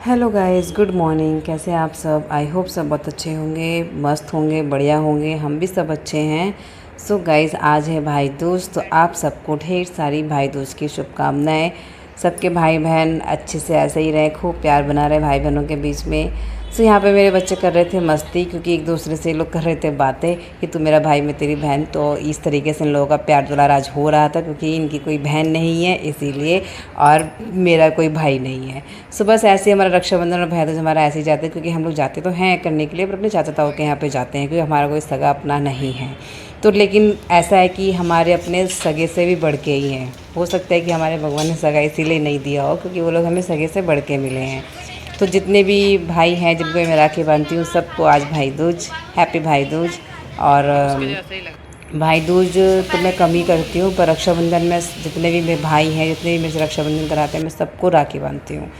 Hello guys, good morning. कैसे हैं आप सब? आई होप सब बहुत अच्छे होंगे, मस्त होंगे, बढ़िया होंगे। हम भी सब अच्छे हैं। सो गाइस, आज है भाई दूज, तो आप सबको ढेर सारी भाई दूज की शुभकामनाएं। सबके भाई बहन अच्छे से ऐसे ही रहें, खूब प्यार बना रहे भाई बहनों के बीच में। सो यहाँ पे मेरे बच्चे कर रहे थे मस्ती, क्योंकि एक दूसरे से लोग कर रहे थे बातें कि तू मेरा भाई मैं तेरी बहन। तो इस तरीके से इन लोगों का प्यार दुलार आज हो रहा था, क्योंकि इनकी कोई बहन नहीं है इसीलिए, और मेरा कोई भाई नहीं है। सो बस ऐसे ही हमारा रक्षाबंधन और भाई दूज हमारा ऐसे ही जाते हैं, क्योंकि हम लोग जाते तो हैं करने के लिए, पर अपने चाचा ताऊ के यहाँ पे जाते हैं, क्योंकि हमारा कोई सगा अपना नहीं है। तो लेकिन ऐसा है कि हमारे अपने सगे से भी बढ़ के ही हैं। हो सकता है कि हमारे भगवान ने सगा इसीलिए नहीं दिया हो, क्योंकि वो लोग हमें सगे से बढ़ के मिले हैं। तो जितने भी भाई हैं जिनको मैं राखी बांधती हूँ, सबको आज भाई दूज, हैप्पी भाई दूज। और भाई दूज तो मैं कम ही करती हूँ, पर रक्षाबंधन में जितने भी मेरे भाई हैं, जितने भी मेरे से रक्षाबंधन कराते हैं, मैं सबको राखी बांधती हूँ।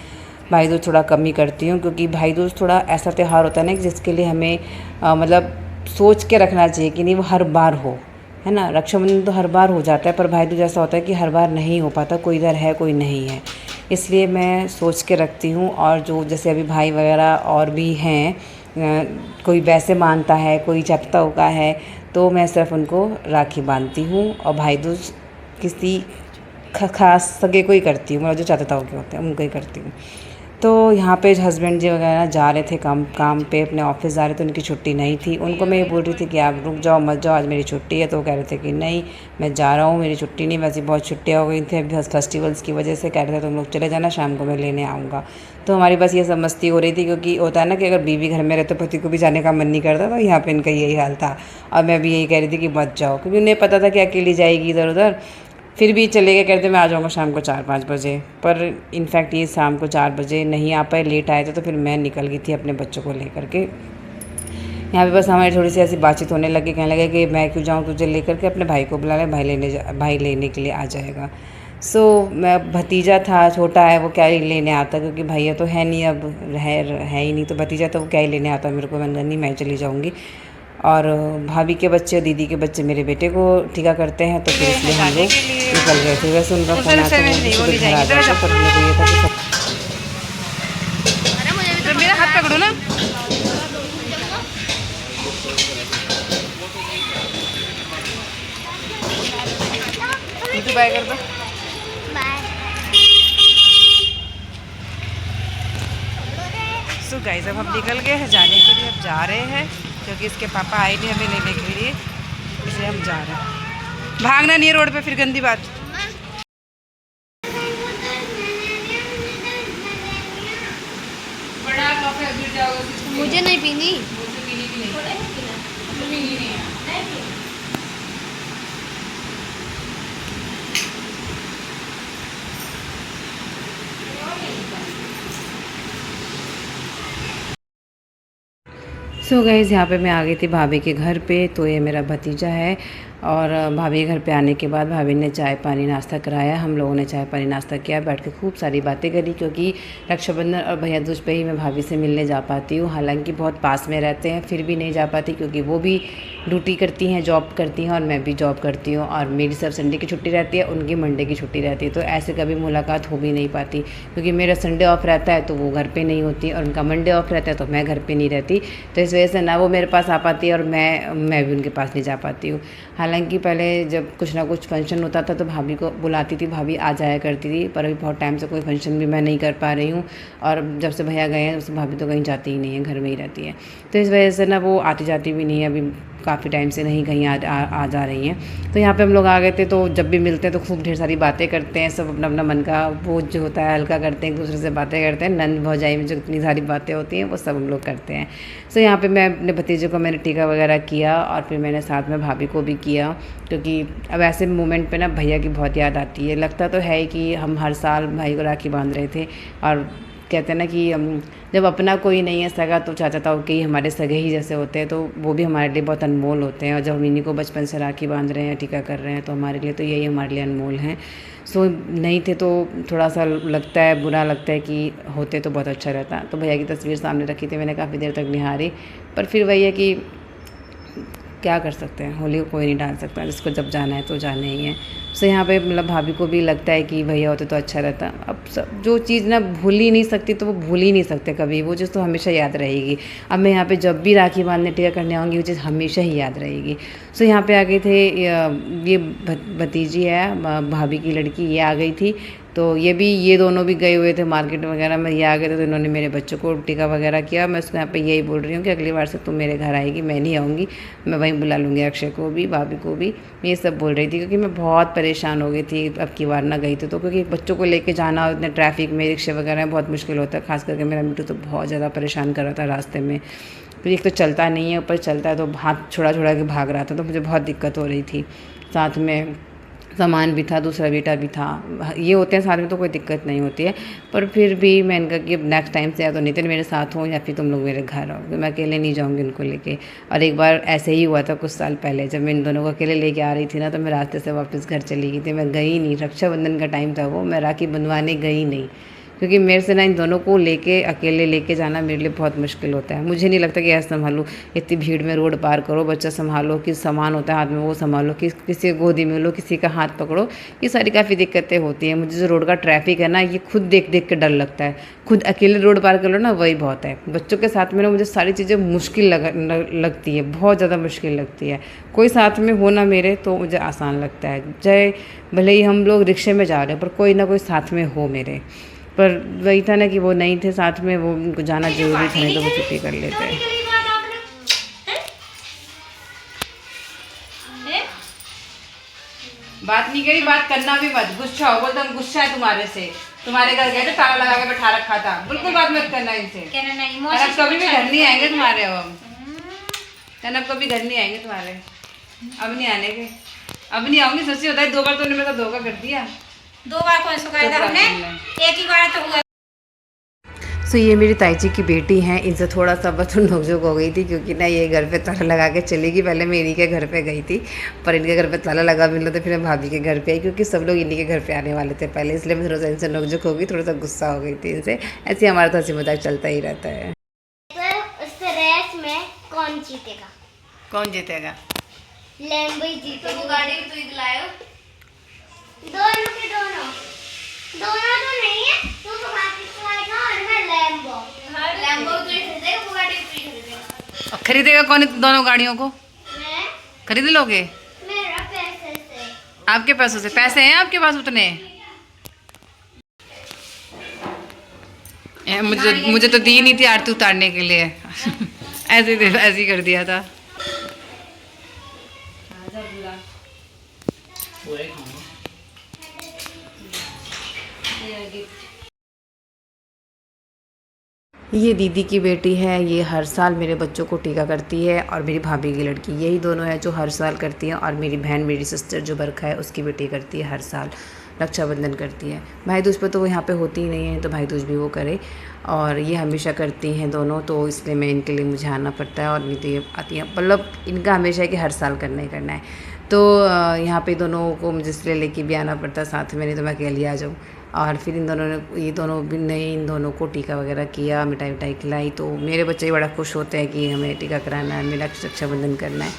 भाई दूज थोड़ा कम ही करती हूँ, क्योंकि भाई दूज थोड़ा ऐसा त्यौहार होता है ना कि जिसके लिए हमें मतलब सोच के रखना चाहिए कि नहीं वो हर बार हो, है ना। रक्षाबंधन तो हर बार हो जाता है, पर भाई दूज ऐसा होता है कि हर बार नहीं हो पाता, कोई इधर है कोई नहीं है। इसलिए मैं सोच के रखती हूँ। और जो जैसे अभी भाई वगैरह और भी हैं, कोई वैसे मानता है, कोई चाचा का है, तो मैं सिर्फ उनको राखी बांधती हूँ। और भाई दूज किसी खास सगे को ही करती हूँ, मतलब जो चाचा ताऊ के होते हैं उनको ही करती हूँ। तो यहाँ पे हस्बैंड जी वगैरह जा रहे थे काम पे, अपने ऑफिस जा रहे थे, उनकी छुट्टी नहीं थी। उनको मैं ये बोल रही थी कि आप रुक जाओ, मत जाओ, आज मेरी छुट्टी है। तो वो कह रहे थे कि नहीं मैं जा रहा हूँ, मेरी छुट्टी नहीं, वैसे बहुत छुट्टियाँ हो गई थी अभी फेस्टिवल्स की वजह से। कह रहे थे तुम लोग चले जाना, शाम को मैं लेने आऊँगा। तो हमारी बस ये सब मस्ती हो रही थी, क्योंकि होता है ना कि अगर बीवी घर में रहे तो पति को भी जाने का मन नहीं करता। तो यहाँ पर इनका यही हाल था, और मैं भी यही कह रही थी कि मत जाओ, क्योंकि उन्हें पता था कि अकेली जाएगी इधर उधर। फिर भी चले गए, कहते मैं आ जाऊँगा शाम को 4-5 बजे। पर इनफैक्ट ये शाम को 4 बजे नहीं आ पाए, लेट आए थे। तो फिर मैं निकल गई थी अपने बच्चों को लेकर के। यहाँ पे बस हमारी थोड़ी सी ऐसी बातचीत होने लगी, कहने लगे कि मैं क्यों जाऊँ, तुझे लेकर के अपने भाई को बुला ले, भाई लेने के लिए आ जाएगा। मैं भतीजा था, छोटा है, वो क्या ही लेने आता, क्योंकि भैया तो है नहीं, अब है ही नहीं, तो भतीजा तो वो क्या ही लेने आता मेरे को। मैंने नहीं, मैं चली जाऊँगी। और भाभी के बच्चे और दीदी के बच्चे मेरे बेटे को टीका करते हैं, तो फिर इसलिए हम लोग निकल गए थे। वैसे उनका फ़ोन आता है तो घर आ जाते, पर मेरे को ये था कि सब मेरा हाथ पकड़ो ना। बाय कर दो। सो गाइस, अब हम निकल गए हैं जाने के लिए। अब जा रहे हैं, क्योंकि इसके पापा आए नहीं हमें लेने के लिए, इसलिए हम जा रहे हैं। भागना नहीं है रोड पे, फिर गंदी बात। मुझे नहीं पीनी। सो गाइस, यहाँ पे मैं आ गई थी भाभी के घर पे। तो ये मेरा भतीजा है, और भाभी के घर पे आने के बाद भाभी ने चाय पानी नाश्ता कराया। हम लोगों ने चाय पानी नाश्ता किया, बैठ के खूब सारी बातें करी, क्योंकि रक्षाबंधन और भैया दूज पे ही मैं भाभी से मिलने जा पाती हूँ। हालांकि बहुत पास में रहते हैं, फिर भी नहीं जा पाती, क्योंकि वो भी ड्यूटी करती हैं, जॉब करती हैं, और मैं भी जॉब करती हूँ। और मेरी सिर्फ संडे की छुट्टी रहती है, उनकी मंडे की छुट्टी रहती है। तो ऐसे कभी मुलाकात हो भी नहीं पाती, क्योंकि मेरा संडे ऑफ रहता है तो वो घर पर नहीं होती, और उनका मंडे ऑफ रहता है तो मैं घर पर नहीं रहती। तो इस वजह से ना वो मेरे पास आ पाती है, और मैं भी उनके पास नहीं जा पाती हूँ। हालांकि पहले जब कुछ ना कुछ फंक्शन होता था तो भाभी को बुलाती थी, भाभी आ जाया करती थी। पर अभी बहुत टाइम से कोई फंक्शन भी मैं नहीं कर पा रही हूँ, और जब से भैया गए हैं उससे भाभी तो कहीं जाती ही नहीं है, घर में ही रहती है। तो इस वजह से ना वो आती जाती भी नहीं है, अभी काफ़ी टाइम से नहीं कहीं आ जा रही हैं। तो यहाँ पे हम लोग आ गए थे, तो जब भी मिलते हैं तो खूब ढेर सारी बातें करते हैं, सब अपना अपना मन का बोझ जो होता है हल्का करते हैं, एक दूसरे से बातें करते हैं। नंद भौजाई में जो इतनी सारी बातें होती हैं वो सब हम लोग करते हैं। सो यहाँ पे मैं अपने भतीजे को मैंने टीका वगैरह किया, और फिर मैंने साथ में भाभी को भी किया, क्योंकि अब ऐसे मोमेंट पे ना भैया की बहुत याद आती है। लगता तो है कि हम हर साल भाई को राखी बांध रहे थे, और कहते हैं ना कि जब अपना कोई नहीं है सगा, तो चाचा ताऊ के ही हमारे सगे ही जैसे होते हैं, तो वो भी हमारे लिए बहुत अनमोल होते हैं। और जब हम इन्हीं को बचपन से राखी बांध रहे हैं, टीका कर रहे हैं, तो हमारे लिए तो यही हमारे लिए अनमोल हैं। नहीं थे तो थोड़ा सा लगता है, बुरा लगता है कि होते तो बहुत अच्छा रहता। तो भैया की तस्वीर सामने रखी थी, मैंने काफ़ी देर तक निहारी, पर फिर वही है कि क्या कर सकते हैं, होली को कोई नहीं डाल सकता, जिसको जब जाना है तो जाना ही है। तो यहाँ पे मतलब भाभी को भी लगता है कि भैया होते तो अच्छा रहता। अब सब जो चीज़ ना भूल ही नहीं सकती तो वो भूल ही नहीं सकते कभी, वो चीज़ तो हमेशा याद रहेगी। अब मैं यहाँ पे जब भी राखी बांधने टीका करने आऊँगी वो चीज़ हमेशा ही याद रहेगी। सो यहाँ पे आ गए थे, ये भतीजी है भाभी की लड़की, ये आ गई थी। तो ये दोनों भी गए हुए थे मार्केट वगैरह में, ये आ गए थे तो इन्होंने मेरे बच्चों को टीका वगैरह किया। मैं उसको यहाँ पे यही बोल रही हूँ कि अगली बार से तुम मेरे घर आएगी, मैं नहीं आऊँगी, मैं वहीं बुला लूँगी अक्षय को भी, भाभी को भी। ये सब बोल रही थी क्योंकि मैं बहुत परेशान हो गई थी अब की बार ना गई थी तो, क्योंकि बच्चों को लेके जाना इतने ट्रैफिक में, रिक्शे वगैरह में बहुत मुश्किल होता है। खास करके मेरा मिट्टू तो बहुत ज़्यादा परेशान कर रहा था रास्ते में, तो एक तो चलता नहीं है, ऊपर चलता है तो हाथ छोड़ा छोड़ा के भाग रहा था, तो मुझे बहुत दिक्कत हो रही थी। साथ में सामान भी था, दूसरा बेटा भी था, ये होते हैं साथ में तो कोई दिक्कत नहीं होती है। पर फिर भी मैंने कहा कि अब नेक्स्ट टाइम से या तो नितिन मेरे साथ हो या फिर तुम लोग मेरे घर आओ, मैं अकेले नहीं जाऊँगी उनको लेके। और एक बार ऐसे ही हुआ था कुछ साल पहले, जब मैं इन दोनों को अकेले लेके आ रही थी ना, तो मैं रास्ते से वापस घर चली गई थी, मैं गई नहीं। रक्षाबंधन का टाइम था वो, मैं राखी बंधवाने गई नहीं, क्योंकि मेरे से ना इन दोनों को लेके अकेले लेके जाना मेरे लिए बहुत मुश्किल होता है। मुझे नहीं लगता कि ऐसा संभालूँ, इतनी भीड़ में रोड पार करो, बच्चा संभालो, कि सामान होता है हाथ में वो संभालो, कि किसी को गोदी में लो, किसी का हाथ पकड़ो, ये सारी काफ़ी दिक्कतें होती हैं। मुझे जो रोड का ट्रैफिक है ना, ये खुद देख देख के डर लगता है। खुद अकेले रोड पार कर लो ना, वही बहुत है। बच्चों के साथ में ना मुझे सारी चीज़ें मुश्किल लगती है, बहुत ज़्यादा मुश्किल लगती है। कोई साथ में हो ना मेरे तो मुझे आसान लगता है, चाहे भले ही हम लोग रिक्शे में जा रहे हैं पर कोई ना कोई साथ में हो मेरे। पर वही था ना कि वो नहीं थे साथ में, वो उनको जाना जरूरी था, नहीं तो वो छुट्टी कर लेते हैं। बात नहीं करी, बात करना भी मत, गुस्सा हो, बोलते हम गुस्सा है तुम्हारे से, तुम्हारे घर गए थे ताला लगा के बैठा रखा था, बिल्कुल बात मत करना इनसे। अब कभी भी घर नहीं आएंगे तुम्हारे, अब कभी घर नहीं आएंगे तुम्हारे, अब नहीं आने के, अब नहीं आऊंगी। सच्ची होता है, 2 बार तो उन्होंने मेरे साथ धोखा कर दिया। 2 बार कौन सुखाया था हमने, एक ही बार तो हुआ। सो ये मेरी ताई जी की बेटी हैं, इनसे थोड़ा सा बस नोकझोंक हो गई थी, क्योंकि ना ये घर पे ताला लगा के चली गई। पहले मैं इन्हीं के घर पे गई थी, पर इनके घर पे ताला लगा भी लो, तो फिर मैं भाभी के घर पे आई, क्योंकि सब लोग इन्हीं के घर पे आने वाले थे पहले, इसलिए मैं थोड़ा सा इनसे नोकझोंक हो गई, थोड़ा सा गुस्सा हो गई थी इनसे। ऐसे हमारा तो हंसी मजाक चलता ही रहता है। उस रेस में कौन जीतेगा? कौन जीतेगा? लैम्बो ही जीतेगा। तो गाड़ी भी तू दिलायो, दोनों के दोनों तो नहीं है, तू बुगाटी चलाएगा और मैं लैम्बो। हाँ लैम्बो तू ही खरीदेगा, बुगाटी तू ही खरीदेगा। और खरीदेगा कौन दोनों गाड़ियों को? मैं खरीद लोगे? मेरा पैसे से। आपके पैसों से? पैसे हैं आपके पास उतने? मुझे तो दी नहीं थी आरती उतारने के लिए ऐसे ही कर दिया था। ये दीदी की बेटी है, ये हर साल मेरे बच्चों को टीका करती है, और मेरी भाभी की लड़की, यही दोनों है जो हर साल करती हैं। और मेरी बहन, मेरी सिस्टर जो बरखा है, उसकी बेटी करती है, हर साल रक्षाबंधन करती है। भाई दूज पर तो वो यहाँ पे होती ही नहीं है, तो भाई दूज भी वो करे, और ये हमेशा करती हैं दोनों, तो इसलिए मैं इनके लिए मुझे आना पड़ता है। और नहीं तो ये आती हैं, मतलब इनका हमेशा है कि हर साल करना ही करना है। तो यहाँ पे दोनों को मुझे इसलिए लेके भी आना पड़ता है साथ में, नहीं तो मैं अकेली आ जाऊँ। और फिर इन दोनों को टीका वगैरह किया, मिठाई विठाई खिलाई, तो मेरे बच्चे भी बड़ा खुश होते हैं कि हमें टीका कराना है, मेरा रक्षाबंधन करना है।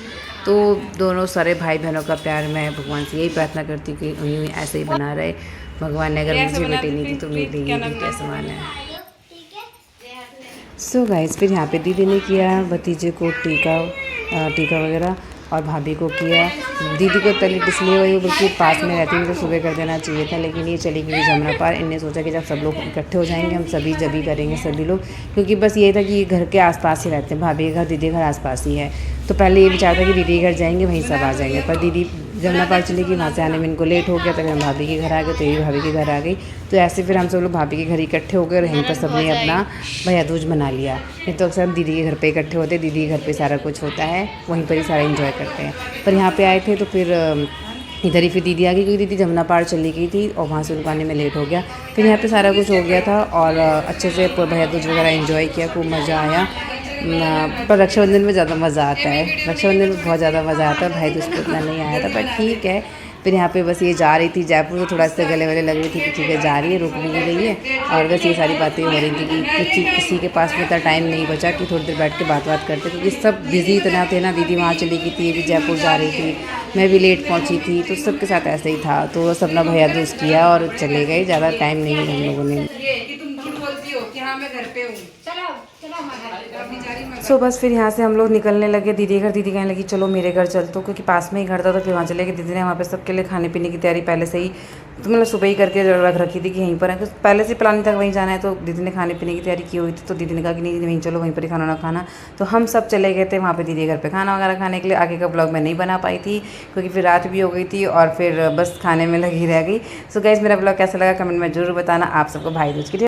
तो दोनों सारे भाई बहनों का प्यार मैं भगवान से यही प्रार्थना करती हूँ कि उन्हें ऐसे ही बना रहे। भगवान ने अगर मुझे बेटी नहीं दी तो मेरे लिए ये बेटी समान है। सो गाइस, फिर यहाँ पे दीदी ने किया भतीजे को टीका वगैरह, और भाभी को किया। दीदी को तकलीफ इसलिए हुई बल्कि पास में रहती, मुझे सुबह कर देना चाहिए था, लेकिन ये चली गई जमुना पार। इनने सोचा कि जब सब लोग इकट्ठे हो जाएंगे हम सभी जब करेंगे सभी लोग, क्योंकि बस ये था कि ये घर के आसपास ही रहते हैं, भाभी के घर दीदी के घर आसपास ही है। तो पहले ये विचार था कि दीदी के घर जाएंगे, वहीं सब आ जाएंगे, पर दीदी जमुना पार चली गई, वहाँ से आने में इनको लेट हो गया, तब हम भाभी के घर आ गए, तो ये भाभी के घर आ गई। तो ऐसे फिर हम सब लोग भाभी के घर इकट्ठे हो गए, और यहीं पर सबने अपना भैया दूज मना लिया। नहीं तो अक्सर हम दीदी के घर पे इकट्ठे होते, दीदी के घर पे सारा कुछ होता है, वहीं पर ही सारा एंजॉय करते हैं। पर यहाँ पे आए थे तो फिर इधर ही फिर दीदी आ गई, क्योंकि दीदी जमुना पार चली गई थी और वहाँ से उनको आने में लेट हो गया। फिर यहाँ पे सारा कुछ हो गया था, और अच्छे से भैया दूज वगैरह एंजॉय किया, खूब मज़ा आया। पर रक्षाबंधन में ज़्यादा मज़ा आता है, रक्षाबंधन में बहुत ज़्यादा मज़ा आता है, भाई दूज को इतना नहीं आया था, पर ठीक है, फिर यहाँ पे बस ये जा रही थी जयपुर, तो थोड़ा सा गले वाले लग रही थी कि ठीक है जा रही है, रुक भी गई है। और बस ये सारी बातें हो रही थी कि किसी के पास में इतना टाइम नहीं बचा कि थोड़ी देर बैठ के बात करते, क्योंकि सब बिज़ी इतना थे ना। दीदी वहाँ चली गई थी, ये भी जयपुर जा रही थी, मैं भी लेट पहुँची थी, तो सबके साथ ऐसे ही था। तो बस अपना भैया दोस्त किया और चले गए, ज़्यादा टाइम नहीं है हम लोगों ने। सो बस फिर यहाँ से हम लोग निकलने लगे दीदी के घर। दीदी कहने लगी चलो मेरे घर चल, तो क्योंकि पास में ही घर था, तो फिर वहाँ चले गए। दीदी ने वहाँ पे सबके लिए खाने पीने की तैयारी पहले से ही, तो मतलब सुबह ही करके रख रखी थी कि यहीं पर है, पहले से प्लानिंग था वहीं जाना है। तो दीदी ने खाने पीने की तैयारी की हुई थी, तो दीदी ने कहा कि नहीं वहीं चलो, वहीं पर ही खाना खाना। तो हम सब चले गए थे वहाँ पर दीदी के घर पर खाना वगैरह खाने के लिए। आगे का ब्लॉग मैं नहीं बना पाई थी क्योंकि फिर रात भी हो गई थी और फिर बस खाने में लगी रह गई। सो गाइस मेरा ब्लॉग कैसा लगा कमेंट में ज़रूर बताना। आप सबको भाई दूज की